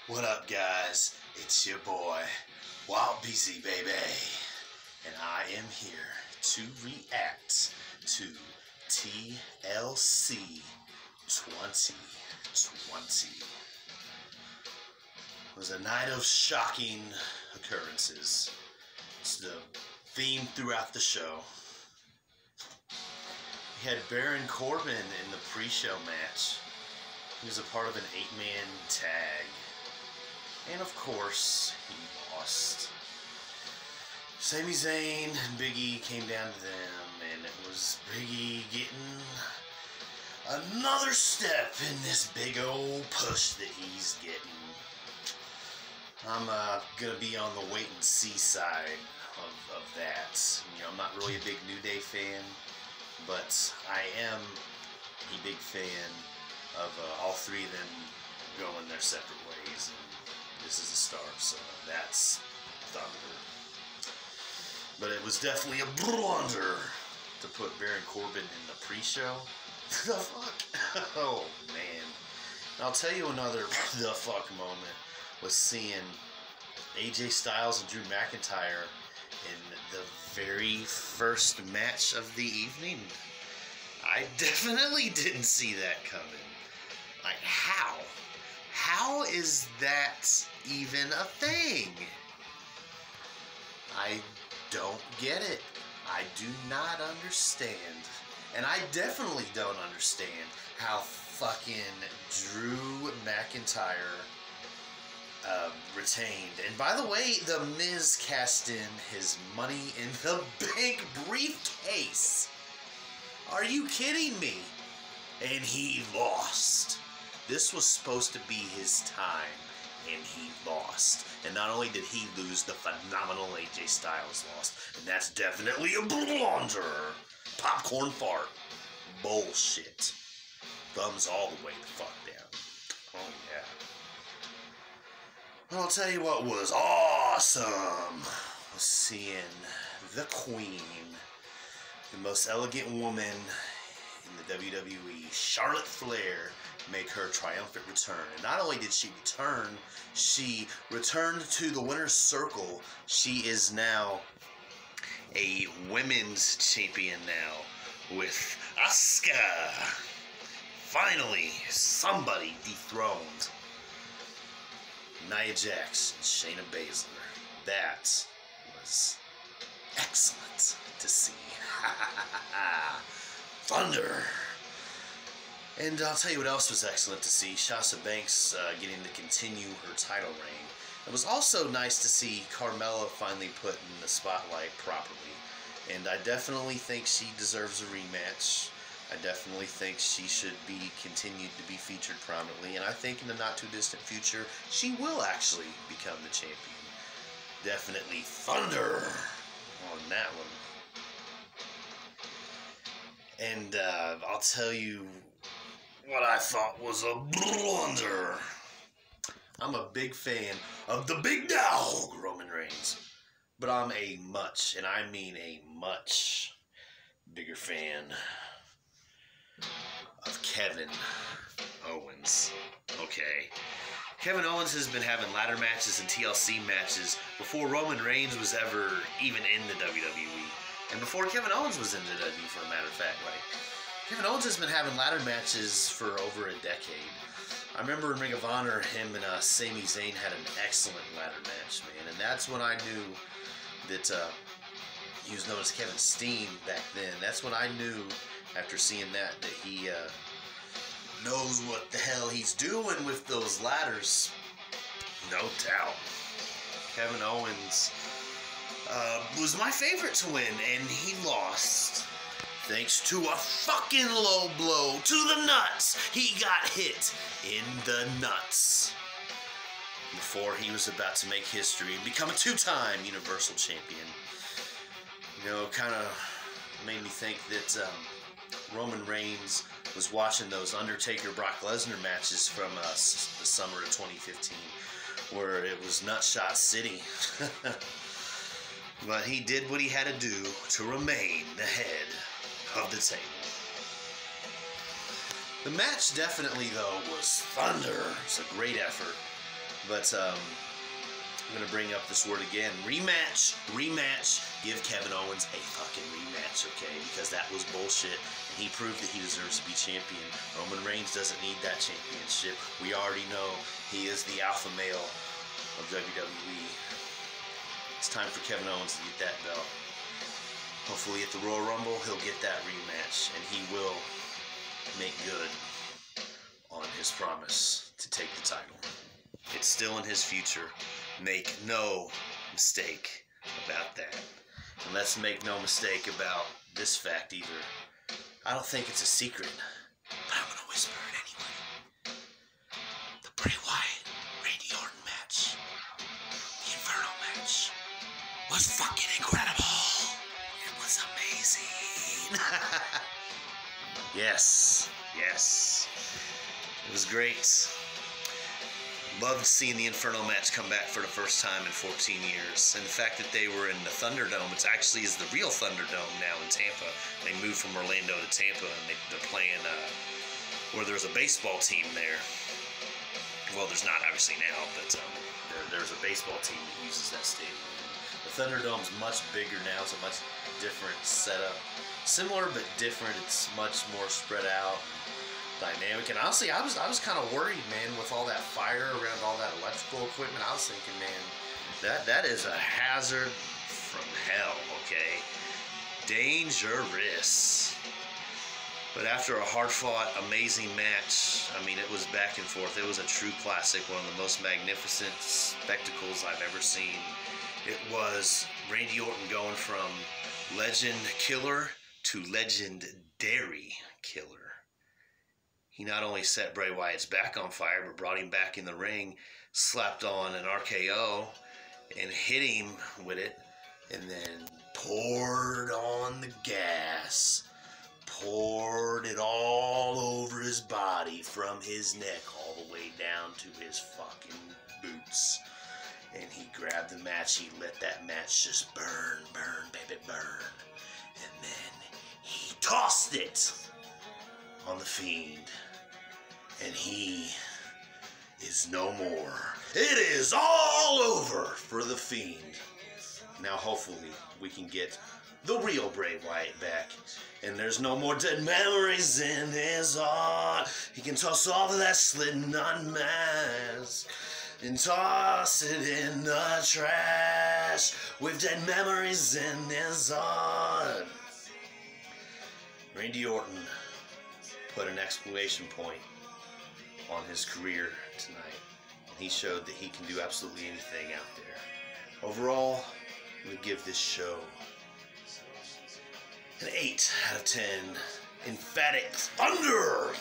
What up, guys? It's your boy, Wild BZ, baby. And I am here to react to TLC 2020. It was a night of shocking occurrences. It's the theme throughout the show. We had Baron Corbin in the pre-show match. He was a part of an 8-man tag. And of course, he lost. Sami Zayn and Big E came down to them, and it was Big E getting another step in this big old push that he's getting. I'm gonna be on the wait and see side of that. You know, I'm not really a big New Day fan, but I am a big fan of all three of them going their separate ways. And this is a start, so that's Thunder. But it was definitely a blunder to put Baron Corbin in the pre-show. The fuck? Oh, man. And I'll tell you another the fuck moment was seeing AJ Styles and Drew McIntyre in the very first match of the evening. I definitely didn't see that coming. Like, how? How is that even a thing? I don't get it. I do not understand. And I definitely don't understand how fucking Drew McIntyre retained. And by the way, The Miz cast in his Money in the Bank briefcase. Are you kidding me? And he lost. This was supposed to be his time, and he lost. And not only did he lose, the phenomenal AJ Styles lost. And that's definitely a blunder. Popcorn fart. Bullshit. Thumbs all the way the fuck down. Oh, yeah. Well, I'll tell you what was awesome was seeing the Queen, the most elegant woman in the WWE, Charlotte Flair, make her triumphant return. And not only did she returned to the winner's circle. She is now a women's champion now with Asuka. Finally, somebody dethroned Nia Jax and Shayna Baszler. That was excellent to see. Thunder. And I'll tell you what else was excellent to see. Sasha Banks getting to continue her title reign. It was also nice to see Carmella finally put in the spotlight properly. And I definitely think she deserves a rematch. I definitely think she should be continued to be featured prominently. And I think in the not too distant future, she will actually become the champion. Definitely Thunder on that one. And I'll tell you what I thought was a blunder. I'm a big fan of the big dog, Roman Reigns. But I'm a much, and I mean a much bigger fan of Kevin Owens. Okay. Kevin Owens has been having ladder matches and TLC matches before Roman Reigns was ever even in the WWE. And before Kevin Owens was in the WWE, for a matter of fact, right? Kevin Owens has been having ladder matches for over a decade. I remember in Ring of Honor, him and Sami Zayn had an excellent ladder match, man. And that's when I knew that he was known as Kevin Steen back then. That's when I knew, after seeing that he knows what the hell he's doing with those ladders. No doubt. Kevin Owens was my favorite to win, and he lost. Thanks to a fucking low blow to the nuts. He got hit in the nuts before he was about to make history and become a 2-time Universal Champion. You know, kind of made me think that Roman Reigns was watching those Undertaker-Brock Lesnar matches from the summer of 2015, where it was Nutshot City. But he did what he had to do to remain the head of the table. The match definitely, though, was thunder. It's a great effort. But I'm going to bring up this word again. Rematch. Give Kevin Owens a fucking rematch, okay? Because that was bullshit. And he proved that he deserves to be champion. Roman Reigns doesn't need that championship. We already know he is the alpha male of WWE. It's time for Kevin Owens to get that belt. Hopefully at the Royal Rumble, he'll get that rematch. And he will make good on his promise to take the title. It's still in his future. Make no mistake about that. And let's make no mistake about this fact either. I don't think it's a secret, but I'm going to whisper it anyway. The Bray Wyatt, Randy Orton match, the Inferno match, was fucking incredible. It was amazing. Yes. It was great. Loved seeing the Inferno match come back for the first time in 14 years. And the fact that they were in the Thunderdome, it actually is the real Thunderdome now in Tampa. They moved from Orlando to Tampa, and they're playing where there's a baseball team there. Well, there's not obviously now, but there's a baseball team that uses that stadium. The Thunderdome's much bigger now. It's a much different setup. Similar but different. It's much more spread out. Dynamic, and honestly, I was kind of worried, man, with all that fire around all that electrical equipment. I was thinking, man, that is a hazard from hell, okay? Dangerous. But after a hard-fought, amazing match, I mean, it was back and forth. It was a true classic, one of the most magnificent spectacles I've ever seen. It was Randy Orton going from legend killer to legendary killer. He not only set Bray Wyatt's back on fire, but brought him back in the ring, slapped on an RKO, and hit him with it, and then poured on the gas, poured it all over his body from his neck all the way down to his fucking boots. And he grabbed the match, he let that match just burn, baby, burn. And then he tossed it on the Fiend. And he is no more. It is all over for the Fiend. Now hopefully we can get the real Bray Wyatt back. And there's no more dead memories in his heart. He can toss all of that Slipknot mask and toss it in the trash with dead memories in his heart. Randy Orton put an exclamation point on his career tonight. He showed that he can do absolutely anything out there. Overall, we give this show an 8 out of 10 emphatic thunder